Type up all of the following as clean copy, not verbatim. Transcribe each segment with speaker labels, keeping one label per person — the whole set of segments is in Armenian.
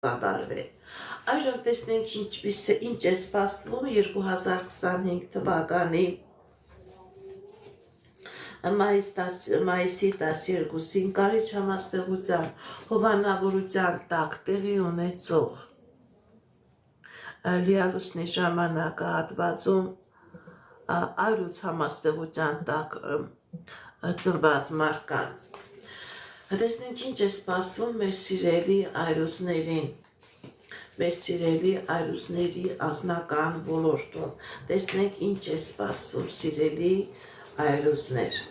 Speaker 1: կատարվել։ Այժմ տեսնենք ինչ է սպասվում 2025 թվականի մայիսի 12-ին Կարիչ համաստեղության հովանավորության տակ տեղի ունեցող լիալուսնի ժամանակահատվածում այրուց համաստեղության տակ ծնված մարդկանց։ Տեսնենք ինչ է սպասվում մեր սիրելի այրուզներին, մեր սիրելի այրուզների անձնական ոլորտում։ Տեսնենք ինչ է սպասվում սիրելի այրուզներ։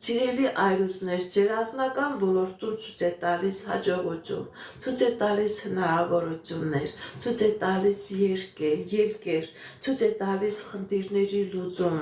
Speaker 1: Սիրելի այրուզներ, ձեր անձնական ոլորտում ցույց է տալիս հաջողություն, ցույց է տալիս հնարավորություններ, ցույց է տալիս ելքեր, ցույց է տալիս խնդիրների լուծում։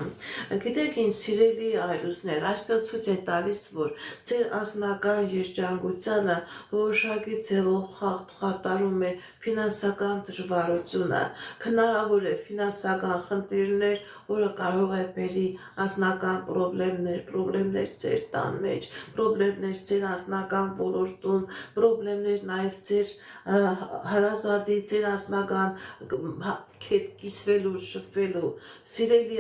Speaker 1: Գիտեք ինչ, սիրելի այրուզներ, այստեղ ցույց է տալիս, որ ձեր անձնական երջանկությանը որոշակի ձևով խաթարում է ֆինանսական դժվարությունը, հնարավոր է ֆինանսական խնդիրներ, որը կարող է բերի անձնական պրոբլեմներ ձեր տան մեջ, պրոբլեմներ ձեր անձնական ոլորտում, պրոբլեմներ նաև ձեր հարազատի, ձեր անձնական կիսվելու, շփվելու, սիրելի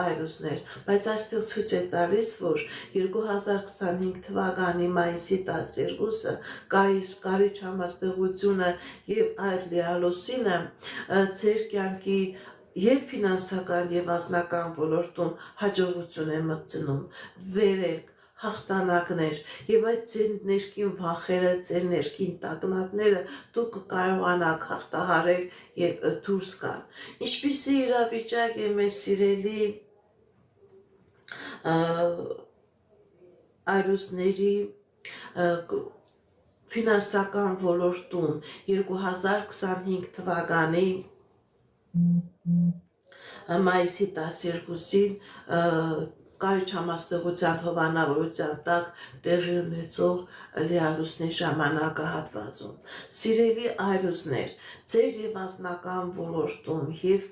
Speaker 1: այրուզներ, բայց այստեղ ցույց է տալիս, որ 2025 թվականի մայիսի 12-ը Կարիչ համաստեղությունը եւ այր լիալուսինը ձեր կյանքի եւ ֆինանսական եւ անձնական ոլորտում հաջողություն է մտցնում, վերելք, հաղթանակներ եւ այդ ձեր ներքին վախերը, ձեր ներքին տագնապները դուք կկարողանաք հաղթահարել եւ դուրս գալ։ Ինչպիսի իրավիճակ է մեր սիրելի այրուզների ֆինանսական ոլորտում 2025 թվականի մայիսի 12-ին Կարիչ համաստեղության հովանավորության տակ տեղի ունեցող լիալուսնի ժամանակահատվածում։ Սիրելի այրուզներ, ձեր եւ անձնական ոլորտում եւ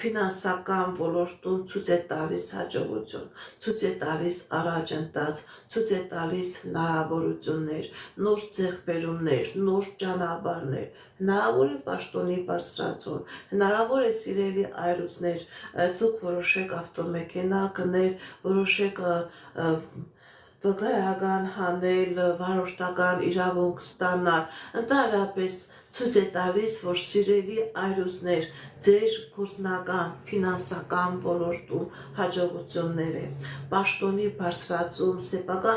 Speaker 1: ֆինանսական ոլորտում ցույց է տալիս հաջողություն, ցույց է տալիս առաջընթաց, ցույց է տալիս հնարավորություններ, նոր ձեռքբերումներ, նոր ճանապարհներ, հնարավոր է պաշտոնի բարձրացում, հնարավոր է սիրելի այրուզներ, դուք որոշեք ավտոմեքենա գնել, որոշեք վկայական հանել, վարորդական իրավունք ստանալ, ընդհանրապես ցույց է տալիս, որ սիրելի այրուզներ, ձեր գործնական, ֆինանսական ոլորտում հաջողություններ է, պաշտոնի բարձրացում, սեփական